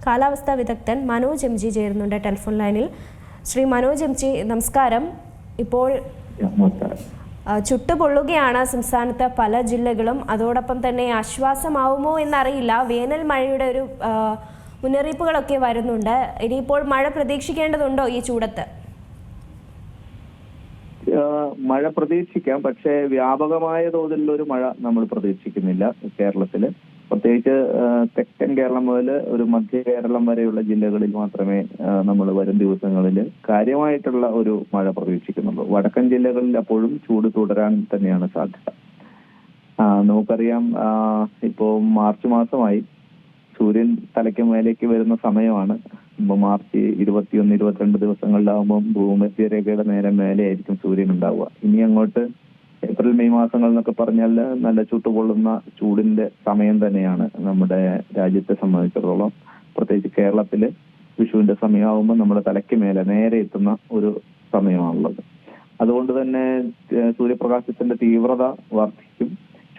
കാലാവസ്ഥാ വിദഗ്ധൻ Manoj M G ചേരുന്നുണ്ട് ടെലിഫോൺ ലൈനിൽ. ശ്രീ മനോജ് എം ജി, നമസ്കാരം. ഇപ്പോൾ ചുട്ടുപൊള്ളുകയാണ് സംസ്ഥാനത്തെ പല ജില്ലകളും. അതോടൊപ്പം തന്നെ ആശ്വാസമാവുമോ എന്നറിയില്ല. വേനൽ മഴയുടെ ഒരു മുന്നറിയിപ്പുകളൊക്കെ വരുന്നുണ്ട്. ഇനിയിപ്പോൾ മഴ പ്രതീക്ഷിക്കേണ്ടതുണ്ടോ ഈ ചൂടത്ത്? മഴ പ്രതീക്ഷിക്കാം, പക്ഷേ വ്യാപകമായ തോതിലുള്ള ഒരു മഴ നമ്മൾ പ്രതീക്ഷിക്കുന്നില്ല കേരളത്തില്. പ്രത്യേകിച്ച് തെക്കൻ കേരളം മുതൽ ഒരു മധ്യ കേരളം വരെയുള്ള ജില്ലകളിൽ മാത്രമേ നമ്മൾ വരും ദിവസങ്ങളിൽ കാര്യമായിട്ടുള്ള ഒരു മഴ പ്രതീക്ഷിക്കുന്നുള്ളൂ. വടക്കൻ ജില്ലകളിൽ അപ്പോഴും ചൂട് തുടരാൻ തന്നെയാണ് സാധ്യത. നമുക്കറിയാം, ഇപ്പോ മാർച്ച് മാസമായി, സൂര്യൻ തലയ്ക്ക് മേലേക്ക് വരുന്ന സമയമാണ്. മാർച്ച് 21, 22 ദിവസങ്ങളിലാവുമ്പോൾ ഭൂമധ്യരേഖയുടെ നേരെ മേലെ ആയിരിക്കും സൂര്യൻ ഉണ്ടാവുക. ഇനി അങ്ങോട്ട് ഏപ്രിൽ മെയ് മാസങ്ങൾ എന്നൊക്കെ പറഞ്ഞാൽ നല്ല ചുട്ടുപൊള്ളുന്ന ചൂടിന്റെ സമയം തന്നെയാണ് നമ്മുടെ രാജ്യത്തെ സംബന്ധിച്ചിടത്തോളം. പ്രത്യേകിച്ച് കേരളത്തില് വിഷുവിന്റെ സമയമാകുമ്പോൾ നമ്മുടെ തലയ്ക്ക് മേലെ നേരെ എത്തുന്ന ഒരു സമയമാണുള്ളത്. അതുകൊണ്ട് തന്നെ സൂര്യപ്രകാശത്തിന്റെ തീവ്രത വർദ്ധിക്കും,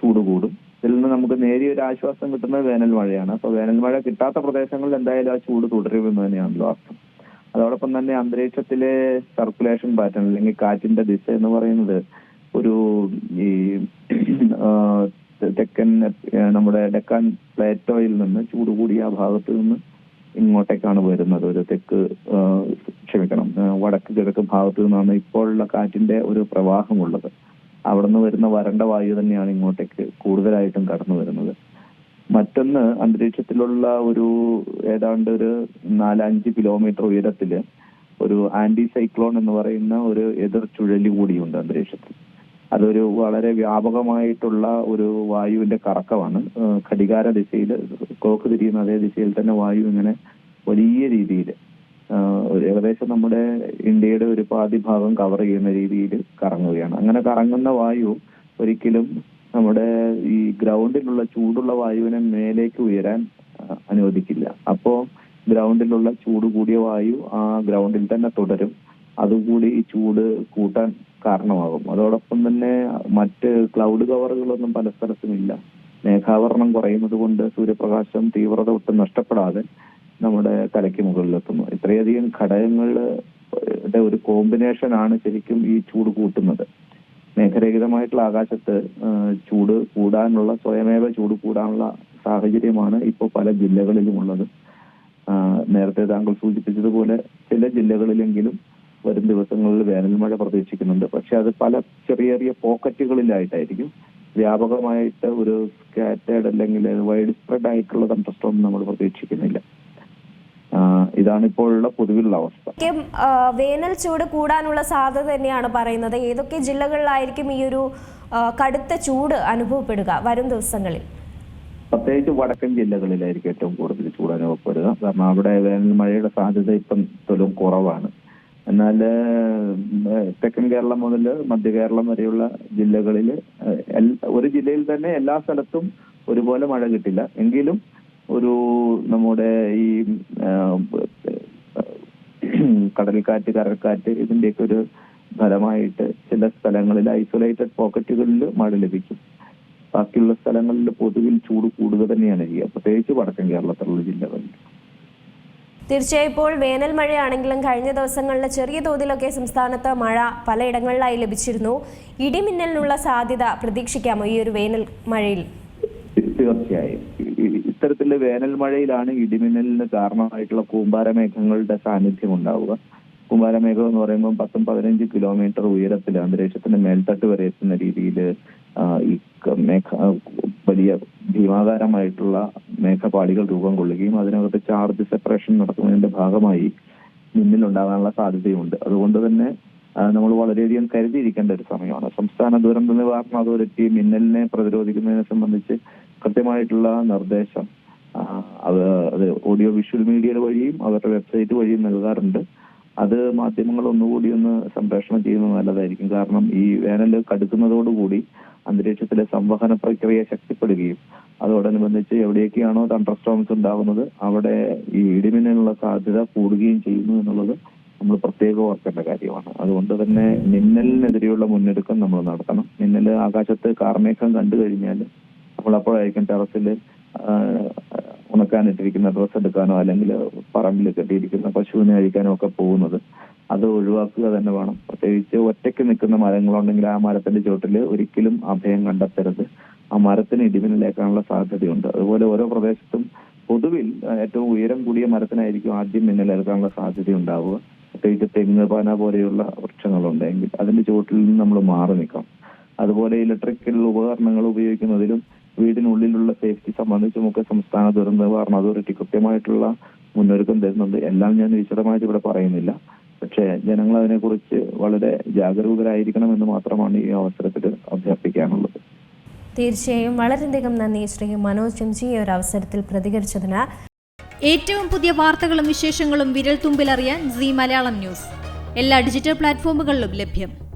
ചൂട് കൂടും. ഇതിൽ നിന്ന് നമുക്ക് നേരിയൊരു ആശ്വാസം കിട്ടുന്നത് വേനൽ മഴയാണ്. അപ്പൊ വേനൽ മഴ കിട്ടാത്ത പ്രദേശങ്ങളിൽ എന്തായാലും ആ ചൂട് തുടരുമെന്ന് തന്നെയാണല്ലോ അർത്ഥം. അതോടൊപ്പം തന്നെ അന്തരീക്ഷത്തിലെ സർക്കുലേഷൻ പാറ്റേൺ അല്ലെങ്കിൽ കാറ്റിന്റെ ദിശ എന്ന് പറയുന്നത് ഒരു ഈ തെക്കൻ നമ്മുടെ ഡെക്കാൻ പ്ലേറ്റോയിൽ നിന്ന് ചൂട് കൂടിയ ആ ഭാഗത്ത് നിന്ന് ഇങ്ങോട്ടേക്കാണ് വരുന്നത്. ഒരു വടക്ക് കിഴക്ക് ഭാഗത്ത് നിന്നാണ് ഇപ്പോഴുള്ള കാറ്റിന്റെ ഒരു പ്രവാഹമുള്ളത്. അവിടെ നിന്ന് വരുന്ന വരണ്ട വായു തന്നെയാണ് ഇങ്ങോട്ടേക്ക് കൂടുതലായിട്ടും കടന്നു വരുന്നത്. മറ്റൊന്ന്, അന്തരീക്ഷത്തിലുള്ള ഒരു ഏതാണ്ട് ഒരു 4-5 കിലോമീറ്റർ ഉയരത്തില് ഒരു ആന്റി സൈക്ലോൺ എന്ന് പറയുന്ന ഒരു എതിർ ചുഴലി കൂടിയുണ്ട് അന്തരീക്ഷത്തിൽ. അതൊരു വളരെ വ്യാപകമായിട്ടുള്ള ഒരു വായുവിന്റെ കറക്കമാണ്. ഘടികാര ദിശയിൽ ക്ലോക്ക് തിരിയുന്ന അതേ ദിശയിൽ തന്നെ വായു ഇങ്ങനെ വലിയ രീതിയിൽ ഏകദേശം നമ്മുടെ ഇന്ത്യയുടെ ഒരു പാതി ഭാഗം കവർ ചെയ്യുന്ന രീതിയിൽ കറങ്ങുകയാണ്. അങ്ങനെ കറങ്ങുന്ന വായു ഒരിക്കലും നമ്മുടെ ഈ ഗ്രൗണ്ടിലുള്ള ചൂടുള്ള വായുവിനെ മേലേക്ക് ഉയരാൻ അനുവദിക്കില്ല. അപ്പോ ഗ്രൗണ്ടിലുള്ള ചൂട് കൂടിയ വായു ആ ഗ്രൗണ്ടിൽ തന്നെ തുടരും. അതുകൂടി ഈ ചൂട് കൂട്ടാൻ കാരണമാകും. അതോടൊപ്പം തന്നെ മറ്റ് ക്ലൗഡ് കവറുകളൊന്നും പല സ്ഥലത്തുമില്ല. മേഘാവരണം കുറയുന്നത് കൊണ്ട് സൂര്യപ്രകാശം തീവ്രത ഒട്ടും നഷ്ടപ്പെടാതെ നമ്മുടെ തലയ്ക്ക് മുകളിലെത്തുന്നു. ഇത്രയധികം ഘടകങ്ങളുടെ ഒരു കോമ്പിനേഷൻ ആണ് ശരിക്കും ഈ ചൂട് കൂട്ടുന്നത്. മേഘരഹിതമായിട്ടുള്ള ആകാശത്ത് ചൂട് കൂടാനുള്ള, സ്വയമേവ ചൂട് കൂടാനുള്ള സാഹചര്യമാണ് ഇപ്പോൾ പല ജില്ലകളിലും ഉള്ളത്. നേരത്തെ താങ്കൾ സൂചിപ്പിച്ചതുപോലെ ചില ജില്ലകളിലെങ്കിലും വരും ദിവസങ്ങളിൽ വേനൽ മഴ പ്രതീക്ഷിക്കുന്നുണ്ട്. പക്ഷെ അത് പല ചെറിയ ചെറിയ പോക്കറ്റുകളിലായിട്ടായിരിക്കും. വ്യാപകമായിട്ട് ഒരു സ്കാറ്റേർഡ് അല്ലെങ്കിൽ വൈഡ് സ്പ്രെഡ് ആയിട്ടുള്ള തണ്ടർസ്റ്റോം നമ്മൾ പ്രതീക്ഷിക്കുന്നില്ല. ഇതാണ് ഇപ്പോഴുള്ള പൊതുവിലുള്ള അവസ്ഥ. വേനൽ ചൂട് കൂടാനുള്ള സാധ്യത തന്നെയാണ് പറയുന്നത്. ഏതൊക്കെ ജില്ലകളിലായിരിക്കും ഈ ഒരു കടുത്ത ചൂട് അനുഭവപ്പെടുക വരും ദിവസങ്ങളിൽ? പ്രത്യേകിച്ച് വടക്കൻ ജില്ലകളിലായിരിക്കും ഏറ്റവും കൂടുതൽ ചൂട് അനുഭവപ്പെടുക. കാരണം അവിടെ വേനൽ മഴയുടെ സാധ്യത ഇപ്പം തൊലും കുറവാണ്. എന്നാൽ തെക്കൻ കേരളം മുതൽ മധ്യ കേരളം വരെയുള്ള ജില്ലകളിൽ ഒരു ജില്ലയിൽ തന്നെ എല്ലാ സ്ഥലത്തും ഒരുപോലെ മഴ കിട്ടില്ല. എങ്കിലും ഒരു നമ്മുടെ ഈ കടൽക്കാറ്റ്, കരക്കാറ്റ് ഇതിന്റെയൊക്കെ ഒരു ഫലമായിട്ട് ചില സ്ഥലങ്ങളിൽ ഐസൊലേറ്റഡ് പോക്കറ്റുകളിൽ മഴ ലഭിക്കും. ബാക്കിയുള്ള സ്ഥലങ്ങളിൽ പൊതുവിൽ ചൂട് കൂടുക തന്നെയാണ് ചെയ്യുക, പ്രത്യേകിച്ച് വടക്കൻ കേരളത്തിലുള്ള ജില്ലകളിൽ. തീർച്ചയായും ഇപ്പോൾ വേനൽ മഴയാണെങ്കിലും കഴിഞ്ഞ ദിവസങ്ങളിൽ ചെറിയ തോതിലൊക്കെ സംസ്ഥാനത്ത് മഴ പലയിടങ്ങളിലായി ലഭിച്ചിരുന്നു. ഇടിമിന്നലിനുള്ള സാധ്യത പ്രതീക്ഷിക്കാമോ ഈ ഒരു വേനൽ മഴയിൽ? തീർച്ചയായും ഇത്തരത്തിലുള്ള വേനൽ മഴയിലാണ് ഇടിമിന്നലിന് കാരണമായിട്ടുള്ള കൂമ്പാരമേഘങ്ങളുടെ സാന്നിധ്യം ഉണ്ടാവുക. കൂമ്പാരമേഘം എന്ന് പറയുമ്പോൾ 10-15 കിലോമീറ്റർ ഉയരത്തിൽ അന്തരീക്ഷത്തിന്റെ മേൽത്തട്ട് വരെ എത്തുന്ന രീതിയിൽ ഈ വലിയ ഭീമാകാരമായിട്ടുള്ള മേഘപാളികൾ രൂപം കൊള്ളുകയും അതിനകത്ത് ചാർജ് സെപ്പറേഷൻ നടത്തുന്നതിന്റെ ഭാഗമായി മിന്നലുണ്ടാകാനുള്ള സാധ്യതയുണ്ട്. അതുകൊണ്ട് തന്നെ നമ്മൾ വളരെയധികം കരുതിയിരിക്കേണ്ട ഒരു സമയമാണ്. സംസ്ഥാന ദുരന്ത നിവാരണ അതോറിറ്റി മിന്നലിനെ പ്രതിരോധിക്കുന്നതിനെ സംബന്ധിച്ച് കൃത്യമായിട്ടുള്ള നിർദ്ദേശം അത് ഓഡിയോ വിഷ്വൽ മീഡിയ വഴിയും അവരുടെ വെബ്സൈറ്റ് വഴിയും നൽകാറുണ്ട്. അത് മാധ്യമങ്ങൾ ഒന്നുകൂടി ഒന്ന് സംപ്രേഷണം ചെയ്യുന്നത് നല്ലതായിരിക്കും. കാരണം ഈ വേനൽ കടുക്കുന്നതോടുകൂടി അന്തരീക്ഷത്തിലെ സംവഹന പ്രക്രിയ ശക്തിപ്പെടുകയും അതോടനുബന്ധിച്ച് എവിടെയൊക്കെയാണോ തണ്ടർസ്റ്റോംസ് ഉണ്ടാകുന്നത് അവിടെ ഈ ഇടിമിന്നലിനുള്ള സാധ്യത കൂടുകയും ചെയ്യുന്നു എന്നുള്ളത് നമ്മൾ പ്രത്യേകം ഓർക്കേണ്ട കാര്യമാണ്. അതുകൊണ്ട് തന്നെ മിന്നലിനെതിരെയുള്ള മുന്നൊരുക്കം നമ്മൾ നടത്തണം. മിന്നൽ ആകാശത്ത് കാർമേഘം കണ്ടു കഴിഞ്ഞാൽ നമ്മൾ അപ്പോഴായിരിക്കും ടെറസിൽ ഉണക്കാനിട്ടിരിക്കുന്ന ഡ്രസ്സ് എടുക്കാനോ അല്ലെങ്കിൽ പറമ്പിൽ കെട്ടിയിരിക്കുന്ന പശുവിനെ അഴിക്കാനോ ഒക്കെ പോകുന്നത് അത് ഒഴിവാക്കുക തന്നെ വേണം. പ്രത്യേകിച്ച് ഒറ്റയ്ക്ക് നിൽക്കുന്ന മരങ്ങളുണ്ടെങ്കിൽ ആ മരത്തിന്റെ ചുവട്ടിൽ ഒരിക്കലും അഭയം കണ്ടെത്തരുത്. ആ മരത്തിന് ഇടിമിന്നലേക്കാനുള്ള സാധ്യതയുണ്ട്. അതുപോലെ ഓരോ പ്രദേശത്തും പൊതുവിൽ ഏറ്റവും ഉയരം കൂടിയ മരത്തിനായിരിക്കും ആദ്യം മിന്നലേൽക്കാനുള്ള സാധ്യത ഉണ്ടാവുക. പ്രത്യേകിച്ച് തെങ്ങ്, പന പോലെയുള്ള വൃക്ഷങ്ങളുണ്ടെങ്കിൽ അതിന്റെ ചുവട്ടിൽ നിന്ന് നമ്മൾ മാറി നിൽക്കണം. അതുപോലെ ഇലക്ട്രിക്കൽ ഉപകരണങ്ങൾ ഉപയോഗിക്കുന്നതിലും വീടിനുള്ളിലുള്ള സേഫ്റ്റി സംബന്ധിച്ചുമൊക്കെ സംസ്ഥാന ദുരന്ത നിവാരണ അതോറിറ്റി കൃത്യമായിട്ടുള്ള മുന്നൊരുക്കം തരുന്നുണ്ട്. എല്ലാം ഞാൻ വിശദമായിട്ട് ഇവിടെ പറയുന്നില്ല. പക്ഷേ ജനങ്ങൾ അതിനെക്കുറിച്ച് വളരെ ജാഗരൂകരായിരിക്കണം എന്ന് മാത്രമാണ് ഈ അവസരത്തിൽ അഭ്യർത്ഥിക്കാനുള്ളത്. തീർച്ചയായും വളരെയധികം നന്ദി ശ്രീ മനോജ് എം ജി ഈ ഒരു അവസരത്തിൽ പ്രതികരിച്ചതിന്. ഏറ്റവും പുതിയ വാർത്തകളും വിശേഷങ്ങളും വിരൽ തുമ്പിലറിയാൻ സീ മലയാളം ന്യൂസ് എല്ലാ ഡിജിറ്റൽ പ്ലാറ്റ്ഫോമുകളിലും ലഭ്യം.